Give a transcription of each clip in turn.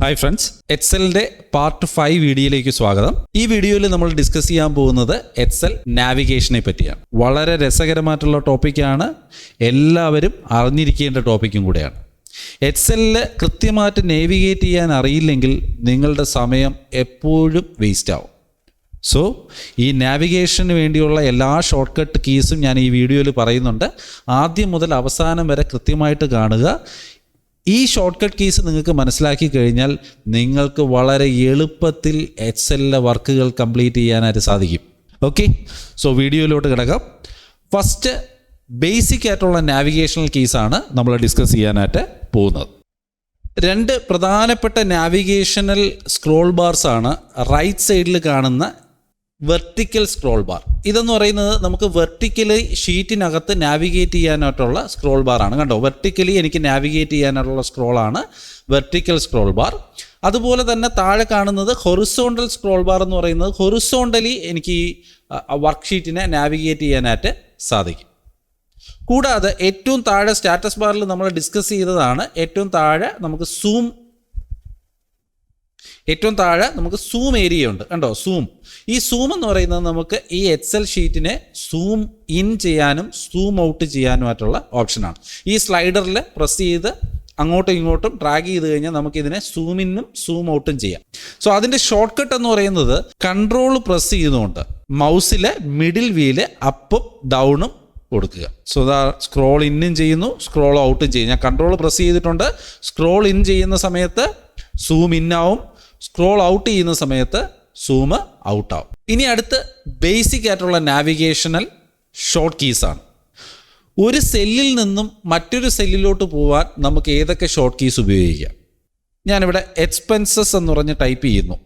Hi friends, എക്സലിൻ്റെ part 5 വീഡിയോയിലേക്ക് സ്വാഗതം. ഈ വീഡിയോയിൽ നമ്മൾ ഡിസ്കസ് ചെയ്യാൻ പോകുന്നത് എക്സൽ നാവിഗേഷനെ പറ്റിയാണ്. വളരെ രസകരമായിട്ടുള്ള ടോപ്പിക്കാണ്, എല്ലാവരും അറിഞ്ഞിരിക്കേണ്ട ടോപ്പിക്കും കൂടെയാണ്. എക്സലിൽ കൃത്യമായിട്ട് നേവിഗേറ്റ് ചെയ്യാൻ അറിയില്ലെങ്കിൽ നിങ്ങളുടെ സമയം എപ്പോഴും വേസ്റ്റ് ആവും. സോ ഈ നാവിഗേഷന് വേണ്ടിയുള്ള എല്ലാ ഷോർട്ട് കട്ട് കീസും ഞാൻ ഈ വീഡിയോയിൽ പറയുന്നുണ്ട്. ആദ്യം മുതൽ അവസാനം വരെ കൃത്യമായിട്ട് കാണുക. ഈ ഷോർട്ട് കട്ട് കീസ് നിങ്ങൾക്ക് മനസ്സിലാക്കി കഴിഞ്ഞാൽ നിങ്ങൾക്ക് വളരെ എളുപ്പത്തിൽ എക്സലിലെ വർക്കുകൾ കംപ്ലീറ്റ് ചെയ്യാനായിട്ട് സാധിക്കും. ഓക്കെ, സോ വീഡിയോയിലോട്ട് കിടക്കാം. ഫസ്റ്റ് ബേസിക് ആയിട്ടുള്ള നാവിഗേഷണൽ കീസാണ് നമ്മൾ ഡിസ്കസ് ചെയ്യാനായിട്ട് പോകുന്നത്. രണ്ട് പ്രധാനപ്പെട്ട നാവിഗേഷണൽ സ്ക്രോൾ ബാർസാണ് റൈറ്റ് സൈഡിൽ കാണുന്ന വെർട്ടിക്കൽ സ്ക്രോൾ ബാർ. ഇതെന്ന് പറയുന്നത് നമുക്ക് വെർട്ടിക്കലി ഷീറ്റിനകത്ത് നാവിഗേറ്റ് ചെയ്യാനായിട്ടുള്ള സ്ക്രോൾ ബാറാണ്. കണ്ടോ, വെർട്ടിക്കലി എനിക്ക് നാവിഗേറ്റ് ചെയ്യാനായിട്ടുള്ള സ്ക്രോളാണ് വെർട്ടിക്കൽ സ്ക്രോൾ ബാർ. അതുപോലെ തന്നെ താഴെ കാണുന്നത് ഹൊറിസോണ്ടൽ സ്ക്രോൾ ബാർ എന്ന് പറയുന്നത് ഹൊറിസോണ്ടലി എനിക്ക് ഈ വർക്ക്ഷീറ്റിനെ നാവിഗേറ്റ് ചെയ്യാനായിട്ട് സാധിക്കും. കൂടാതെ ഏറ്റവും താഴെ സ്റ്റാറ്റസ് ബാറിൽ നമ്മൾ ഡിസ്കസ് ചെയ്തതാണ് ഏറ്റവും താഴെ നമുക്ക് സൂം ഏരിയ ഉണ്ട്. കണ്ടോ, സൂം. ഈ സൂം എന്ന് പറയുന്നത് നമുക്ക് ഈ എക്സൽ ഷീറ്റിനെ സൂം ഇൻ ചെയ്യാനും സൂം ഔട്ട് ചെയ്യാനുമായിട്ടുള്ള ഓപ്ഷനാണ്. ഈ സ്ലൈഡറിൽ പ്രസ് ചെയ്ത് അങ്ങോട്ടും ഇങ്ങോട്ടും ഡ്രാഗ് ചെയ്ത് കഴിഞ്ഞാൽ നമുക്കിതിനെ സൂം ഇന്നും സൂം ഔട്ടും ചെയ്യാം. സോ അതിൻ്റെ ഷോർട്ട് കട്ട് എന്ന് പറയുന്നത് കൺട്രോൾ പ്രസ് ചെയ്തുകൊണ്ട് മൗസിലെ മിഡിൽ വീല് അപ്പും ഡൗണും കൊടുക്കുക. സോ ദാ സ്ക്രോൾ ഇന്നും ചെയ്യുന്നു, സ്ക്രോൾ ഔട്ടും ചെയ്യും. ഞാൻ കൺട്രോൾ പ്രസ് ചെയ്തിട്ടുണ്ട്. സ്ക്രോൾ ഇൻ ചെയ്യുന്ന സമയത്ത് സൂം ഇൻ ആവും, സ്ക്രോൾ ഔട്ട് ചെയ്യുന്ന സമയത്ത് സൂം ഔട്ട് ആവും. ഇനി അടുത്ത് ബേസിക് ആയിട്ടുള്ള നാവിഗേഷണൽ ഷോർട്ട് കീസാണ്. ഒരു സെല്ലിൽ നിന്നും മറ്റൊരു സെല്ലിലോട്ട് പോകാൻ നമുക്ക് ഏതൊക്കെ ഷോർട്ട് കീസ് ഉപയോഗിക്കാം? ഞാനിവിടെ എക്സ്പെൻസസ് എന്ന് പറഞ്ഞ് ടൈപ്പ് ചെയ്യുന്നു.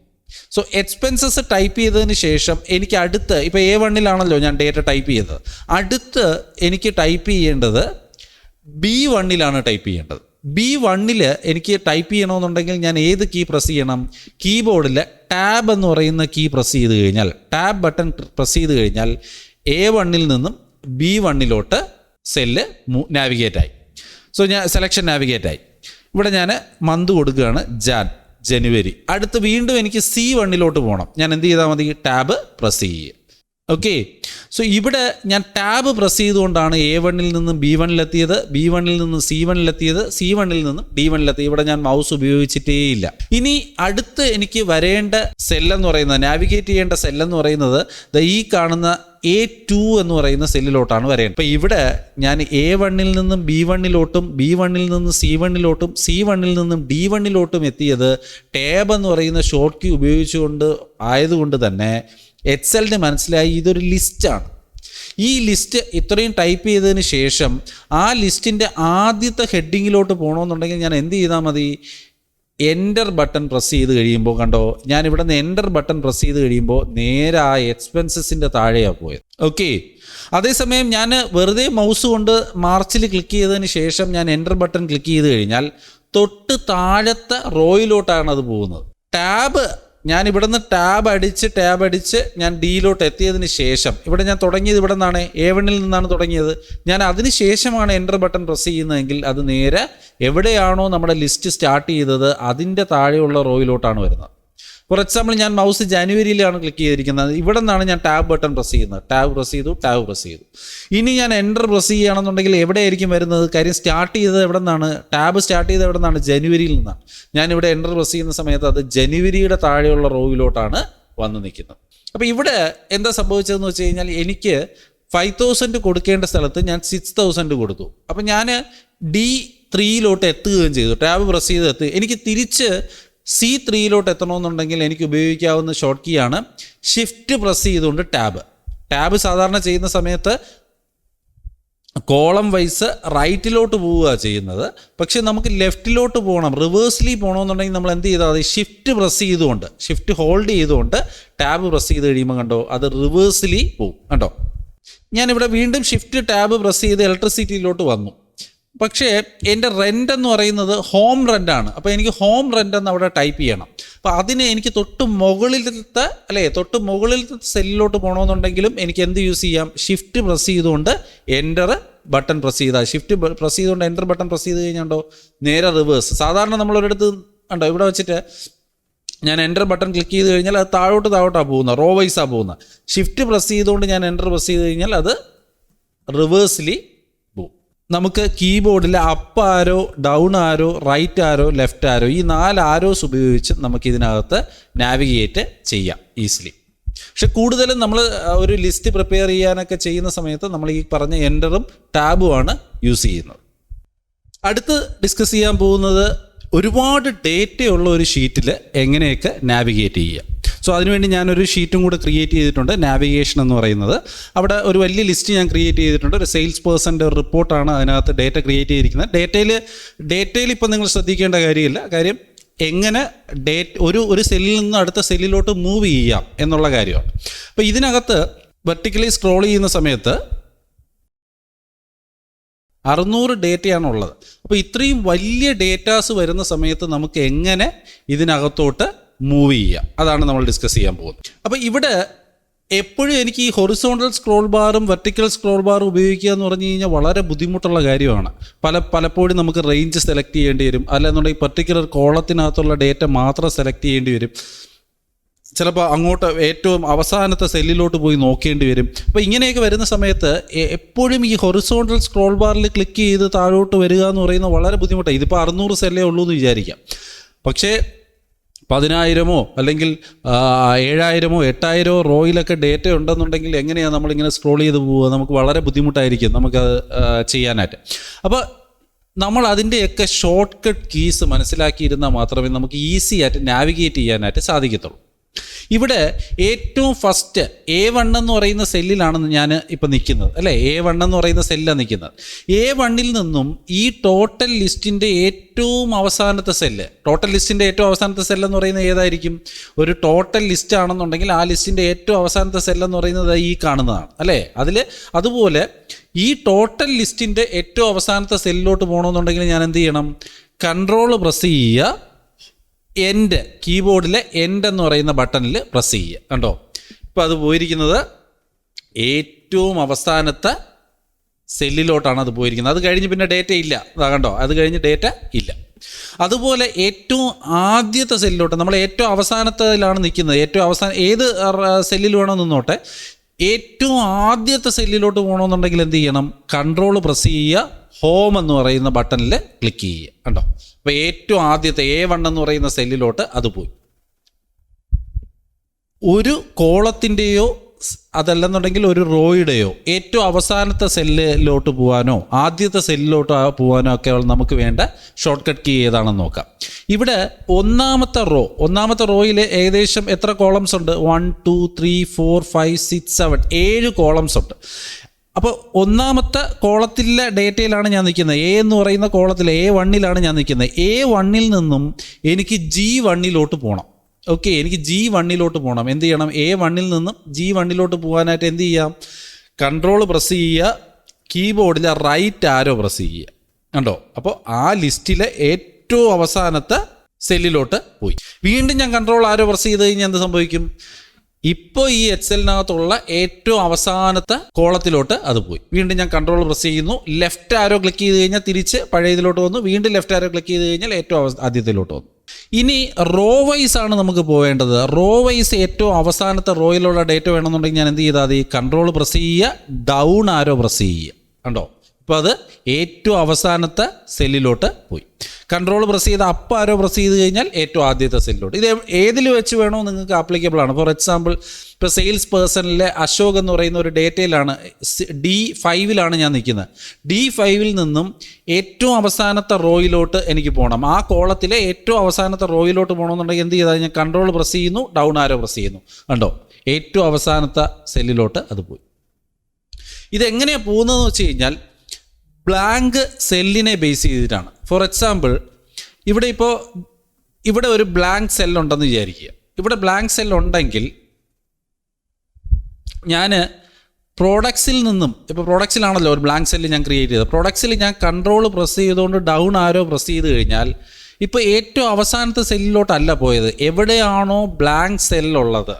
സോ എക്സ്പെൻസസ് ടൈപ്പ് ചെയ്തതിന് ശേഷം എനിക്ക് അടുത്ത്, ഇപ്പോൾ A1-ലാണല്ലോ ഞാൻ ഡേറ്റ ടൈപ്പ് ചെയ്തത്, അടുത്ത് എനിക്ക് ടൈപ്പ് ചെയ്യേണ്ടത് B1-ലാണ് ടൈപ്പ് ചെയ്യേണ്ടത്. B1-ൽ എനിക്ക് ടൈപ്പ് ചെയ്യണമെന്നുണ്ടെങ്കിൽ ഞാൻ ഏത് കീ പ്രസ് ചെയ്യണം? കീബോർഡിൽ ടാബ് എന്ന് പറയുന്ന കീ പ്രസ് ചെയ്ത് കഴിഞ്ഞാൽ, ടാബ് ബട്ടൺ പ്രസ് ചെയ്ത് കഴിഞ്ഞാൽ A1-ൽ നിന്നും B1-ലോട്ട് സെല്ല് നാവിഗേറ്റായി. സോ ഞാൻ സെലക്ഷൻ നാവിഗേറ്റായി. ഇവിടെ ഞാൻ മന്ത് കൊടുക്കുകയാണ്, ജനുവരി. അടുത്ത് വീണ്ടും എനിക്ക് C1-ലോട്ട് പോകണം. ഞാൻ എന്ത് ചെയ്താൽ മതി? ടാബ് പ്രസ് ചെയ്യുക. ഓക്കെ, സോ ഇവിടെ ഞാൻ ടാബ് പ്രസ് ചെയ്തുകൊണ്ടാണ് A1-ൽ നിന്നും B1-ലെത്തിയത്, B1-ൽ നിന്നും C1-ലെത്തിയത്, C1-ൽ നിന്നും D1-ലെത്തിയത്. ഇവിടെ ഞാൻ മൗസ് ഉപയോഗിച്ചിട്ടേയില്ല. ഇനി അടുത്ത് എനിക്ക് വരേണ്ട സെല്ലെന്ന് പറയുന്നത്, നാവിഗേറ്റ് ചെയ്യേണ്ട സെല്ലെന്ന് പറയുന്നത് ഈ കാണുന്ന A2 എന്ന് പറയുന്ന സെല്ലിലോട്ടാണ് വരേണ്ടത്. അപ്പോൾ ഇവിടെ ഞാൻ A1-ൽ നിന്നും B1-ലോട്ടും B1-ൽ നിന്നും C1-ലോട്ടും C1-ൽ നിന്നും D1-ലോട്ടും എത്തിയത് ടാബ് എന്ന് പറയുന്ന ഷോർട്ട് കീ ഉപയോഗിച്ചുകൊണ്ട് ആയതുകൊണ്ട് തന്നെ എക്സലിന് മനസ്സിലായി ഇതൊരു ലിസ്റ്റാണ്. ഈ ലിസ്റ്റ് ഇത്രയും ടൈപ്പ് ചെയ്തതിന് ശേഷം ആ ലിസ്റ്റിൻ്റെ ആദ്യത്തെ ഹെഡിങ്ങിലോട്ട് പോകണമെന്നുണ്ടെങ്കിൽ ഞാൻ എന്ത് ചെയ്താൽ മതി? എൻ്റർ ബട്ടൺ പ്രസ് ചെയ്ത് കഴിയുമ്പോൾ, കണ്ടോ, ഞാൻ ഇവിടെ നിന്ന് എൻ്റർ ബട്ടൺ പ്രസ് ചെയ്ത് കഴിയുമ്പോൾ നേരെ ആ എക്സ്പെൻസസിൻ്റെ താഴെയാണ് പോയത്. ഓക്കെ, അതേസമയം ഞാൻ വെറുതെ മൗസ് കൊണ്ട് മാർച്ചിൽ ക്ലിക്ക് ചെയ്തതിന് ശേഷം ഞാൻ എൻ്റർ ബട്ടൺ ക്ലിക്ക് ചെയ്ത് കഴിഞ്ഞാൽ തൊട്ട് താഴത്തെ റോയിലോട്ടാണ് അത് പോകുന്നത്. ഞാൻ ഇവിടെ നിന്ന് ടാബ് അടിച്ച് ഞാൻ ഡിയിലോട്ട് എത്തിയതിന് ശേഷം, ഇവിടെ ഞാൻ തുടങ്ങിയത് ഇവിടെ നിന്നാണ്, A1-ൽ നിന്നാണ് തുടങ്ങിയത്. ഞാൻ അതിന് ശേഷമാണ് എൻ്റർ ബട്ടൺ പ്രസ് ചെയ്യുന്നതെങ്കിൽ അത് നേരെ എവിടെയാണോ നമ്മുടെ ലിസ്റ്റ് സ്റ്റാർട്ട് ചെയ്തത് അതിൻ്റെ താഴെയുള്ള റോയിലോട്ടാണ് വരുന്നത്. ഫോർ എക്സാമ്പിൾ ഞാൻ മൗസ് ജനുവരിയിലാണ് ക്ലിക്ക് ചെയ്തിരിക്കുന്നത്. ഇവിടെ നിന്നാണ് ഞാൻ ടാബ് ബട്ടൺ പ്രസ് ചെയ്യുന്നത്. ടാബ് പ്രസ് ചെയ്തു. ഇനി ഞാൻ എൻ്റർ പ്രസ് ചെയ്യുകയാണെന്നുണ്ടെങ്കിൽ എവിടെയായിരിക്കും വരുന്നത്? കാര്യം സ്റ്റാർട്ട് ചെയ്തത് എവിടെ നിന്നാണ്? ടാബ് സ്റ്റാർട്ട് ചെയ്തത് എവിടെ നിന്നാണ്? ജനുവരിയിൽ നിന്നാണ്. ഞാനിവിടെ എൻ്റർ പ്രസ് ചെയ്യുന്ന സമയത്ത് അത് ജനുവരിയുടെ താഴെയുള്ള റോയിലോട്ടാണ് വന്ന് നിൽക്കുന്നത്. അപ്പോൾ ഇവിടെ എന്താ സംഭവിച്ചതെന്ന് വെച്ച് കഴിഞ്ഞാൽ എനിക്ക് 5000 കൊടുക്കേണ്ട സ്ഥലത്ത് ഞാൻ 6000 കൊടുത്തു. അപ്പം ഞാൻ D3-ലോട്ട് എത്തുകയും ചെയ്തു. ടാബ് പ്രസ് ചെയ്ത് എത്തുക. എനിക്ക് തിരിച്ച് C3-ലോട്ട് എത്തണമെന്നുണ്ടെങ്കിൽ എനിക്ക് ഉപയോഗിക്കാവുന്ന ഷോർട്ട് കീ ആണ് ഷിഫ്റ്റ് പ്രസ് ചെയ്തുകൊണ്ട് ടാബ് സാധാരണ ചെയ്യുന്ന സമയത്ത് കോളം വൈസ് റൈറ്റിലോട്ട് പോവുക ചെയ്യുന്നത്. പക്ഷെ നമുക്ക് ലെഫ്റ്റിലോട്ട് പോകണം, റിവേഴ്സ്ലി പോകണമെന്നുണ്ടെങ്കിൽ നമ്മൾ എന്ത് ചെയ്താൽ മതി? ഷിഫ്റ്റ് ഹോൾഡ് ചെയ്തുകൊണ്ട് ടാബ് പ്രസ് ചെയ്ത് കഴിയുമ്പോൾ, കണ്ടോ, അത് റിവേഴ്സ്ലി പോകും. കണ്ടോ, ഞാനിവിടെ വീണ്ടും ഷിഫ്റ്റ് ടാബ് പ്രസ് ചെയ്ത് ഇലക്ട്രിസിറ്റിയിലോട്ട് വന്നു. പക്ഷേ എൻ്റെ റെൻ്റ് എന്ന് പറയുന്നത് ഹോം റെൻ്റാണ്. അപ്പോൾ എനിക്ക് ഹോം റെൻ്റ് എന്ന് അവിടെ ടൈപ്പ് ചെയ്യണം. അപ്പോൾ അതിന് എനിക്ക് തൊട്ട് മുകളിലത്തെ സെല്ലിലോട്ട് പോകണമെന്നുണ്ടെങ്കിലും എനിക്ക് എന്ത് യൂസ് ചെയ്യാം? ഷിഫ്റ്റ് പ്രസ് ചെയ്തുകൊണ്ട് എൻ്റർ ബട്ടൺ പ്രസ് ചെയ്താൽ, ഷിഫ്റ്റ് പ്രസ് ചെയ്തുകൊണ്ട് എൻ്റർ ബട്ടൺ പ്രസ് ചെയ്ത് കഴിഞ്ഞാൽ നേരെ റിവേഴ്സ്. സാധാരണ നമ്മളൊരിടത്ത് കണ്ടോ ഇവിടെ വെച്ചിട്ട് ഞാൻ എൻ്റർ ബട്ടൺ ക്ലിക്ക് ചെയ്ത് കഴിഞ്ഞാൽ അത് താഴോട്ടാണ് പോകുന്നത്, റോ വൈസാണ് പോകുന്നത്. ഷിഫ്റ്റ് പ്രസ് ചെയ്തുകൊണ്ട് ഞാൻ എൻ്റർ പ്രസ് ചെയ്ത് കഴിഞ്ഞാൽ അത് റിവേഴ്സിലി പോകും. നമുക്ക് കീബോർഡിൽ up arrow, down arrow, right arrow, left arrow, ഈ 4 ആരോസ് ഉപയോഗിച്ച് നമുക്കിതിനകത്ത് നാവിഗേറ്റ് ചെയ്യാം ഈസിലി. പക്ഷെ കൂടുതലും നമ്മൾ ഒരു ലിസ്റ്റ് പ്രിപ്പയർ ചെയ്യാനൊക്കെ ചെയ്യുന്ന സമയത്ത് നമ്മൾ ഈ പറഞ്ഞ എൻ്ററും ടാബുമാണ് യൂസ് ചെയ്യുന്നത്. അടുത്ത് ഡിസ്കസ് ചെയ്യാൻ പോകുന്നത് ഒരുപാട് ഡേറ്റയുള്ള ഒരു ഷീറ്റിൽ എങ്ങനെയൊക്കെ നാവിഗേറ്റ് ചെയ്യുക. സോ അതിനുവേണ്ടി ഞാനൊരു ഷീറ്റും കൂടെ ക്രിയേറ്റ് ചെയ്തിട്ടുണ്ട്, നാവിഗേഷൻ എന്ന് പറയുന്നത്. അവിടെ ഒരു വലിയ ലിസ്റ്റ് ഞാൻ ക്രിയേറ്റ് ചെയ്തിട്ടുണ്ട്. ഒരു സെയിൽസ് പേഴ്സൻ്റെ ഒരു റിപ്പോർട്ടാണ് അതിനകത്ത് ഡേറ്റ ക്രിയേറ്റ് ചെയ്തിരിക്കുന്നത്. ഡേറ്റയിൽ ഇപ്പം നിങ്ങൾ ശ്രദ്ധിക്കേണ്ട കാര്യമില്ല. കാര്യം എങ്ങനെ ഒരു സെല്ലിൽ നിന്ന് അടുത്ത സെല്ലിലോട്ട് മൂവ് ചെയ്യാം എന്നുള്ള കാര്യമാണ്. അപ്പോൾ ഇതിനകത്ത് വെർട്ടിക്കലി സ്ക്രോൾ ചെയ്യുന്ന സമയത്ത് 600 ഡേറ്റയാണുള്ളത്. അപ്പോൾ ഇത്രയും വലിയ ഡേറ്റാസ് വരുന്ന സമയത്ത് നമുക്ക് എങ്ങനെ ഇതിനകത്തോട്ട് മൂവ് ചെയ്യാം, അതാണ് നമ്മൾ ഡിസ്കസ് ചെയ്യാൻ പോകുന്നത്. അപ്പോൾ ഇവിടെ എപ്പോഴും എനിക്ക് ഈ ഹൊറിസോണ്ടൽ സ്ക്രോൾ ബാറും വെർട്ടിക്കൽ സ്ക്രോൾ ബാറും ഉപയോഗിക്കുക എന്ന് പറഞ്ഞു കഴിഞ്ഞാൽ വളരെ ബുദ്ധിമുട്ടുള്ള കാര്യമാണ്. പലപ്പോഴും നമുക്ക് റേഞ്ച് സെലക്ട് ചെയ്യേണ്ടി വരും, അല്ലെന്നുണ്ടെങ്കിൽ പർട്ടിക്കുലർ കോളത്തിനകത്തുള്ള ഡേറ്റ മാത്രം സെലക്ട് ചെയ്യേണ്ടി വരും. ചിലപ്പോൾ അങ്ങോട്ട് ഏറ്റവും അവസാനത്തെ സെല്ലിലോട്ട് പോയി നോക്കേണ്ടി വരും. അപ്പോൾ ഇങ്ങനെയൊക്കെ വരുന്ന സമയത്ത് എപ്പോഴും ഈ ഹൊറിസോണ്ടൽ സ്ക്രോൾ ബാറിൽ ക്ലിക്ക് ചെയ്ത് താഴോട്ട് വരിക എന്ന് പറയുന്നത് വളരെ ബുദ്ധിമുട്ടാണ്. ഇതിപ്പോൾ 600 സെല്ലേ ഉള്ളൂ എന്ന് വിചാരിക്കാം. പക്ഷേ 10,000 അല്ലെങ്കിൽ 7,000 8,000 റോയിലൊക്കെ ഡേറ്റ ഉണ്ടെന്നുണ്ടെങ്കിൽ എങ്ങനെയാണ് നമ്മളിങ്ങനെ സ്ക്രോൾ ചെയ്ത് പോവുക? നമുക്ക് വളരെ ബുദ്ധിമുട്ടായിരിക്കും നമുക്കത് ചെയ്യാനായിട്ട്. അപ്പോൾ നമ്മൾ അതിൻ്റെയൊക്കെ ഷോർട്ട് കട്ട് കീസ് മനസ്സിലാക്കിയിരുന്നാൽ മാത്രമേ നമുക്ക് ഈസി ആയിട്ട് നാവിഗേറ്റ് ചെയ്യാനായിട്ട് സാധിക്കത്തുള്ളൂ. ഇവിടെ ഏറ്റവും ഫസ്റ്റ് A1 എന്ന് പറയുന്ന സെല്ലിലാണ് ഞാൻ ഇപ്പം നിൽക്കുന്നത്, അല്ലേ? A1 എന്ന് പറയുന്ന സെല്ലാണ് നിൽക്കുന്നത്. A1-ൽ നിന്നും ഈ ടോട്ടൽ ലിസ്റ്റിൻ്റെ ഏറ്റവും അവസാനത്തെ സെല്ല്, ടോട്ടൽ ലിസ്റ്റിൻ്റെ ഏറ്റവും അവസാനത്തെ സെല്ലെന്ന് പറയുന്നത് ഏതായിരിക്കും? ഒരു ടോട്ടൽ ലിസ്റ്റ് ആണെന്നുണ്ടെങ്കിൽ ആ ലിസ്റ്റിൻ്റെ ഏറ്റവും അവസാനത്തെ സെല്ലെന്ന് പറയുന്നത് ഈ കാണുന്നതാണ്, അല്ലേ? അതുപോലെ ഈ ടോട്ടൽ ലിസ്റ്റിൻ്റെ ഏറ്റവും അവസാനത്തെ സെല്ലിലോട്ട് പോകണമെന്നുണ്ടെങ്കിൽ ഞാൻ എന്ത് ചെയ്യണം? കൺട്രോൾ പ്രസ് ചെയ്യുക, എൻഡ്, കീബോർഡിലെ എൻഡ് എന്ന് പറയുന്ന ബട്ടണിൽ പ്രസ് ചെയ്യുക. കണ്ടോ, ഇപ്പോൾ അത് പോയിരിക്കുന്നത് ഏറ്റവും അവസാനത്തെ സെല്ലിലോട്ടാണ് അത് പോയിരിക്കുന്നത്. അത് കഴിഞ്ഞ് പിന്നെ ഡേറ്റ ഇല്ല. കണ്ടോ, അത് കഴിഞ്ഞ് ഡേറ്റ ഇല്ല. അതുപോലെ ഏറ്റവും ആദ്യത്തെ സെല്ലിലോട്ട്, നമ്മൾ ഏറ്റവും അവസാനത്തിലാണ് നിൽക്കുന്നത്. ഏറ്റവും അവസാനം ഏത് സെല്ലിൽ വേണോ നിന്നോട്ടെ, ഏറ്റവും ആദ്യത്തെ സെല്ലിലോട്ട് പോകണമെന്നുണ്ടെങ്കിൽ എന്ത് ചെയ്യണം? കൺട്രോൾ പ്രസ് ചെയ്യുക, ഹോം എന്ന് പറയുന്ന ബട്ടണിൽ ക്ലിക്ക് ചെയ്യുക. കണ്ടോ, അപ്പോൾ ഏറ്റവും ആദ്യത്തെ A1 എന്ന് പറയുന്ന സെല്ലിലോട്ട് അത് പോയി. ഒരു കോളത്തിൻ്റെയോ അതല്ലെന്നുണ്ടെങ്കിൽ ഒരു റോയുടെയോ ഏറ്റവും അവസാനത്തെ സെല്ലിലോട്ട് പോകാനോ ആദ്യത്തെ സെല്ലിലോട്ട് പോകാനോ ഒക്കെ നമുക്ക് വേണ്ട ഷോർട്ട് കട്ട് കീ ഏതാണെന്ന് നോക്കാം. ഇവിടെ ഒന്നാമത്തെ റോയിൽ ഏകദേശം എത്ര കോളംസ് ഉണ്ട്? 1 2 3 4 5 6 7 7 കോളംസ് ഉണ്ട്. അപ്പോൾ ഒന്നാമത്തെ കോളത്തിലെ ഡേറ്റയിലാണ് ഞാൻ നിൽക്കുന്നത്. A എന്ന് പറയുന്ന കോളത്തിൽ A1-ലാണ് ഞാൻ നിൽക്കുന്നത്. A1-ൽ നിന്നും എനിക്ക് G1-ലോട്ട് പോകണം. ഓക്കെ, എനിക്ക് G1-ലോട്ട് പോകണം. എന്ത് ചെയ്യണം? A1-ൽ നിന്നും G1-ലോട്ട് പോകാനായിട്ട് എന്ത് ചെയ്യാം? കൺട്രോൾ പ്രസ് ചെയ്യുക, കീബോർഡിലെ റൈറ്റ് ആരോ പ്രസ് ചെയ്യുക. കണ്ടോ, അപ്പോൾ ആ ലിസ്റ്റിലെ ഏറ്റവും അവസാനത്തെ സെല്ലിലോട്ട് പോയി. വീണ്ടും ഞാൻ കൺട്രോൾ ആരോ പ്രസ് ചെയ്ത് കഴിഞ്ഞാൽ എന്ത് സംഭവിക്കും? ഇപ്പോൾ ഈ എക്സലിനകത്തുള്ള ഏറ്റവും അവസാനത്തെ കോളത്തിലോട്ട് അത് പോയി. വീണ്ടും ഞാൻ കൺട്രോൾ പ്രസ് ചെയ്യുന്നു, ലെഫ്റ്റ് ആരോ ക്ലിക്ക് ചെയ്ത് കഴിഞ്ഞാൽ തിരിച്ച് പഴയതിലോട്ട് വന്നു. വീണ്ടും ലെഫ്റ്റ് ആരോ ക്ലിക്ക് ചെയ്ത് കഴിഞ്ഞാൽ ഏറ്റവും ആദ്യത്തിലോട്ട് വന്നു. ഇനി റോ വൈസ് ആണ് നമുക്ക് പോവേണ്ടത്. റോ വൈസ് ഏറ്റവും അവസാനത്തെ റോയിലുള്ള ഡേറ്റ വേണമെന്നുണ്ടെങ്കിൽ ഞാൻ എന്ത് ചെയ്താൽ മതി? കൺട്രോൾ പ്രസ് ചെയ്യുക, ഡൗൺ ആരോ പ്രസ് ചെയ്യുക. കണ്ടോ, ഇപ്പോൾ അത് ഏറ്റവും അവസാനത്തെ സെല്ലിലോട്ട് പോയി. കൺട്രോൾ പ്രസ് ചെയ്ത് അപ്പ് ആരോ പ്രസ് ചെയ്ത് കഴിഞ്ഞാൽ ഏറ്റവും ആദ്യത്തെ സെല്ലിലോട്ട്. ഇത് ഏതിൽ വെച്ച് വേണോ നിങ്ങൾക്ക് ആപ്ലിക്കബിൾ ആണ്. ഫോർ എക്സാമ്പിൾ, ഇപ്പോൾ സെയിൽസ് പേഴ്സണിലെ അശോക് എന്ന് പറയുന്ന ഒരു ഡേറ്റയിലാണ്, D5-ലാണ് ഞാൻ നിൽക്കുന്നത്. D5-ൽ നിന്നും ഏറ്റവും അവസാനത്തെ റോയിലോട്ട് എനിക്ക് പോകണം. ആ കോളത്തിലെ ഏറ്റവും അവസാനത്തെ റോയിലോട്ട് പോകണമെന്നുണ്ടെങ്കിൽ എന്ത് ചെയ്താൽ ഞാൻ കൺട്രോൾ പ്രസ് ചെയ്യുന്നു, ഡൗൺ ആരോ പ്രസ് ചെയ്യുന്നു. കണ്ടോ, ഏറ്റവും അവസാനത്തെ സെല്ലിലോട്ട് അത് പോയി. ഇതെങ്ങനെയാണ് പോകുന്നതെന്ന് വെച്ച് കഴിഞ്ഞാൽ ബ്ലാങ്ക് സെല്ലിനെ ബേസ് ചെയ്തിട്ടാണ്. ഫോർ എക്സാമ്പിൾ, ഇവിടെ ഒരു ബ്ലാങ്ക് സെല്ലുണ്ടെന്ന് വിചാരിക്കുക. ഇവിടെ ബ്ലാങ്ക് സെല്ലുണ്ടെങ്കിൽ ഞാൻ പ്രോഡക്ട്സിൽ നിന്നും, ഇപ്പോൾ പ്രോഡക്ട്സിലാണല്ലോ ഒരു ബ്ലാങ്ക് സെല്ല് ഞാൻ ക്രിയേറ്റ് ചെയ്തത്. പ്രോഡക്ട്സിൽ ഞാൻ കൺട്രോൾ പ്രസ് ചെയ്തുകൊണ്ട് ഡൗൺ ആരോ പ്രസ് ചെയ്ത് കഴിഞ്ഞാൽ ഇപ്പോൾ ഏറ്റവും അവസാനത്തെ സെല്ലിലോട്ടല്ല പോയത്. എവിടെയാണോ ബ്ലാങ്ക് സെല്ലുള്ളത്,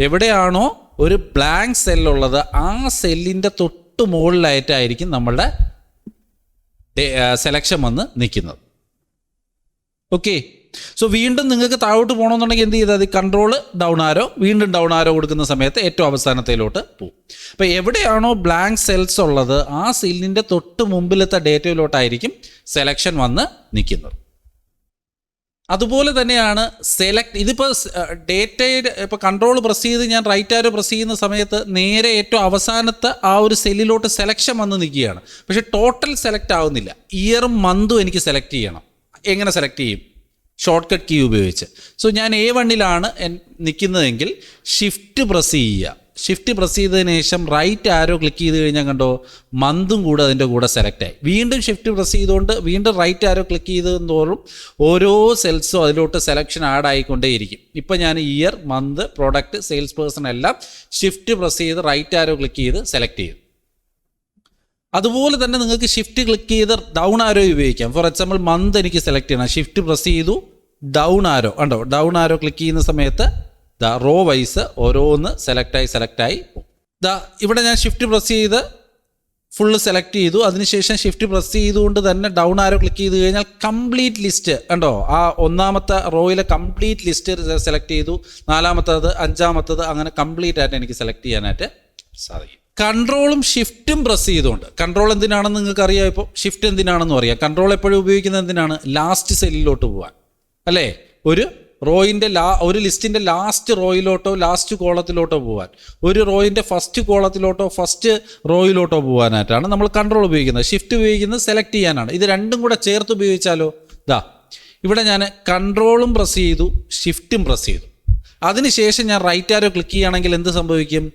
എവിടെയാണോ ഒരു ബ്ലാങ്ക് സെല്ലുള്ളത്, ആ സെല്ലിൻ്റെ തൊട്ട് മുകളിലായിട്ടായിരിക്കും നമ്മളുടെ സെലക്ഷൻ വന്ന് നിൽക്കുന്നത്. ഓക്കെ. സോ വീണ്ടും നിങ്ങൾക്ക് താഴോട്ട് പോകണമെന്നുണ്ടെങ്കിൽ എന്ത് ചെയ്താൽ മതി? കൺട്രോൾ ഡൗൺ ആരോ, വീണ്ടും ഡൗൺ ആരോ കൊടുക്കുന്ന സമയത്ത് ഏറ്റവും അവസാനത്തിലോട്ട് പോകും. അപ്പോൾ എവിടെയാണോ ബ്ലാങ്ക് സെൽസ് ഉള്ളത് ആ സെല്ലിൻ്റെ തൊട്ട് മുമ്പിലത്തെ ഡേറ്റയിലോട്ടായിരിക്കും സെലക്ഷൻ വന്ന് നിൽക്കുന്നത്. അതുപോലെ തന്നെയാണ് ഇതിപ്പോൾ ഡേറ്റയുടെ ഇപ്പോൾ കൺട്രോൾ പ്രസ് ചെയ്ത് ഞാൻ റൈറ്റ് ആരോ പ്രസ് ചെയ്യുന്ന സമയത്ത് നേരെ ഏറ്റവും അവസാനത്തെ ആ ഒരു സെല്ലിലോട്ട് സെലക്ഷൻ വന്ന് നിൽക്കുകയാണ്. പക്ഷേ ടോട്ടൽ സെലക്ട് ആവുന്നില്ല. ഇയറും മന്തും എനിക്ക് സെലക്ട് ചെയ്യണം. എങ്ങനെ സെലക്ട് ചെയ്യും? ഷോർട്ട് കട്ട് കീ ഉപയോഗിച്ച്. സോ ഞാൻ A1 നിൽക്കുന്നതെങ്കിൽ ഷിഫ്റ്റ് പ്രസ് ചെയ്യുക. ഷിഫ്റ്റ് പ്രസ് ചെയ്തതിന് ശേഷം റൈറ്റ് ആരോ ക്ലിക്ക് ചെയ്ത് കഴിഞ്ഞാൽ കണ്ടോ മന്തും കൂടെ അതിൻ്റെ കൂടെ സെലക്ട് ആയി. വീണ്ടും ഷിഫ്റ്റ് പ്രസ് ചെയ്തുകൊണ്ട് വീണ്ടും റൈറ്റ് ആരോ ക്ലിക്ക് ചെയ്തതോറും ഓരോ സെൽസും അതിലോട്ട് സെലക്ഷൻ ആഡ് ആയിക്കൊണ്ടേയിരിക്കും. ഇപ്പം ഞാൻ year, month, product, sales person എല്ലാം ഷിഫ്റ്റ് പ്രസ് ചെയ്ത് റൈറ്റ് ആരോ ക്ലിക്ക് ചെയ്ത് സെലക്ട് ചെയ്തു. അതുപോലെ തന്നെ നിങ്ങൾക്ക് ഷിഫ്റ്റ് ക്ലിക്ക് ചെയ്ത് ഡൗൺ ആരോ ഉപയോഗിക്കാം. ഫോർ എക്സാമ്പിൾ മന്ത് എനിക്ക് സെലക്ട് ചെയ്യണം. ഷിഫ്റ്റ് പ്രസ് ചെയ്തു, ഡൗൺ ആരോ കണ്ടോ, ഡൗൺ ആരോ ക്ലിക്ക് ചെയ്യുന്ന സമയത്ത് റോ വൈസ് ഓരോന്ന് സെലക്റ്റായി ഇവിടെ ഞാൻ ഷിഫ്റ്റ് പ്രസ് ചെയ്ത് ഫുള്ള് സെലക്ട് ചെയ്തു. അതിനുശേഷം ഷിഫ്റ്റ് പ്രസ് ചെയ്തുകൊണ്ട് തന്നെ ഡൗൺ ആരോ ക്ലിക്ക് ചെയ്ത് കഴിഞ്ഞാൽ കംപ്ലീറ്റ് ലിസ്റ്റ് കണ്ടോ, ആ ഒന്നാമത്തെ റോയിലെ കംപ്ലീറ്റ് ലിസ്റ്റ് സെലക്ട് ചെയ്തു. നാലാമത്തത്, അഞ്ചാമത്തത്, അങ്ങനെ കംപ്ലീറ്റ് ആയിട്ട് എനിക്ക് സെലക്ട് ചെയ്യാനായിട്ട് സാധിക്കും. കൺട്രോളും ഷിഫ്റ്റും പ്രസ് ചെയ്തുകൊണ്ട്, കൺട്രോൾ എന്തിനാണെന്ന് നിങ്ങൾക്ക് അറിയാം. ഇപ്പോൾ ഷിഫ്റ്റ് എന്തിനാണെന്നും അറിയാം. കൺട്രോൾ എപ്പോഴും ഉപയോഗിക്കുന്നത് എന്തിനാണ്? ലാസ്റ്റ് സെല്ലിലോട്ട് പോകാൻ അല്ലേ? ഒരു റോയിൻ്റെ ഒരു ലിസ്റ്റിൻ്റെ ലാസ്റ്റ് റോയിലോട്ടോ ലാസ്റ്റ് കോളത്തിലോട്ടോ പോകാൻ, ഒരു റോയിൻ്റെ ഫസ്റ്റ് കോളത്തിലോട്ടോ ഫസ്റ്റ് റോയിലോട്ടോ പോകാനായിട്ടാണ് നമ്മൾ കൺട്രോൾ ഉപയോഗിക്കുന്നത്. ഷിഫ്റ്റ് ഉപയോഗിക്കുന്നത് സെലക്ട് ചെയ്യാനാണ്. ഇത് രണ്ടും കൂടെ ചേർത്ത് ഉപയോഗിച്ചാലോ, ഇവിടെ ഞാൻ കൺട്രോളും പ്രസ് ചെയ്തു, ഷിഫ്റ്റും പ്രസ് ചെയ്തു. അതിനുശേഷം ഞാൻ റൈറ്റ് ആരോ ക്ലിക്ക് ചെയ്യുകയാണെങ്കിൽ എന്ത് സംഭവിക്കും?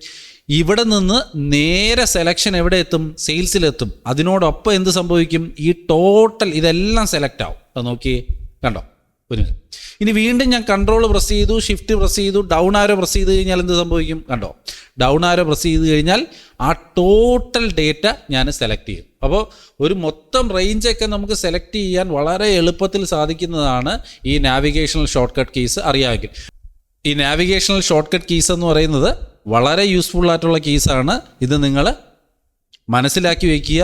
ഇവിടെ നിന്ന് നേരെ സെലക്ഷൻ എവിടെ എത്തും? സെയിൽസിലെത്തും. അതിനോടൊപ്പം എന്ത് സംഭവിക്കും? ഈ ടോട്ടൽ ഇതെല്ലാം സെലക്ട് ആവും. അത് നോക്കിയേ, കണ്ടോ? ഇനി വീണ്ടും ഞാൻ കൺട്രോൾ പ്രസ് ചെയ്തു, ഷിഫ്റ്റ് പ്രസ് ചെയ്തു, ഡൗൺ ആരോ പ്രസ് ചെയ്ത് കഴിഞ്ഞാൽ എന്ത് സംഭവിക്കും? കണ്ടോ, ഡൗൺ ആരോ പ്രസ് ചെയ്ത് കഴിഞ്ഞാൽ ആ ടോട്ടൽ ഡേറ്റ ഞാൻ സെലക്ട് ചെയ്യും. അപ്പോൾ ഒരു മൊത്തം റേഞ്ചൊക്കെ നമുക്ക് സെലക്ട് ചെയ്യാൻ വളരെ എളുപ്പത്തിൽ സാധിക്കുന്നതാണ് ഈ നാവിഗേഷണൽ ഷോർട്ട് കട്ട് കീസ് അറിയാമെങ്കിൽ. ഈ നാവിഗേഷണൽ ഷോർട്ട് കട്ട് കീസ് എന്ന് പറയുന്നത് വളരെ യൂസ്ഫുൾ ആയിട്ടുള്ള കീസാണ്. ഇത് നിങ്ങൾ മനസ്സിലാക്കി വയ്ക്കുക,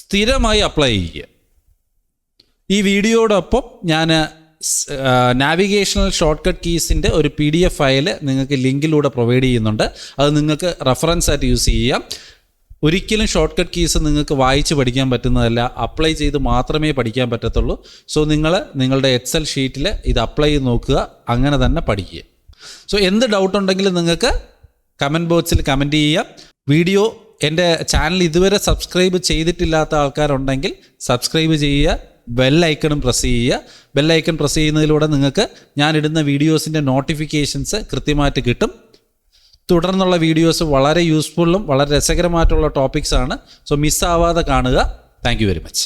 സ്ഥിരമായി അപ്ലൈ ചെയ്യുക. ഈ വീഡിയോടൊപ്പം ഞാൻ നാവിഗേഷണൽ ഷോർട്ട് കട്ട് കീസിൻ്റെ ഒരു PDF ഫയൽ നിങ്ങൾക്ക് ലിങ്കിലൂടെ പ്രൊവൈഡ് ചെയ്യുന്നുണ്ട്. അത് നിങ്ങൾക്ക് റെഫറൻസ് ആയിട്ട് യൂസ് ചെയ്യാം. ഒരിക്കലും ഷോർട്ട് കട്ട് കീസ് നിങ്ങൾക്ക് വായിച്ച് പഠിക്കാൻ പറ്റുന്നതല്ല, അപ്ലൈ ചെയ്ത് മാത്രമേ പഠിക്കാൻ പറ്റത്തുള്ളൂ. സോ നിങ്ങളുടെ Excel ഷീറ്റിൽ ഇത് അപ്ലൈ ചെയ്ത് നോക്കുക, അങ്ങനെ തന്നെ പഠിക്കുക. സോ എന്ത് ഡൗട്ട് ഉണ്ടെങ്കിലും നിങ്ങൾക്ക് കമൻറ്റ് ബോക്സിൽ കമൻറ്റ് ചെയ്യാം. എൻ്റെ ചാനൽ ഇതുവരെ സബ്സ്ക്രൈബ് ചെയ്തിട്ടില്ലാത്ത ആൾക്കാരുണ്ടെങ്കിൽ സബ്സ്ക്രൈബ് ചെയ്യുക, ബെല്ലൈക്കണും പ്രസ് ചെയ്യുക. ബെല്ലൈക്കൺ പ്രസ് ചെയ്യുന്നതിലൂടെ നിങ്ങൾക്ക് ഞാനിടുന്ന വീഡിയോസിൻ്റെ നോട്ടിഫിക്കേഷൻസ് കൃത്യമായിട്ട് കിട്ടും. തുടർന്നുള്ള വീഡിയോസ് വളരെ യൂസ്ഫുള്ളും വളരെ രസകരമായിട്ടുള്ള ടോപ്പിക്സാണ്. സോ മിസ്സാവാതെ കാണുക. Thank you very much.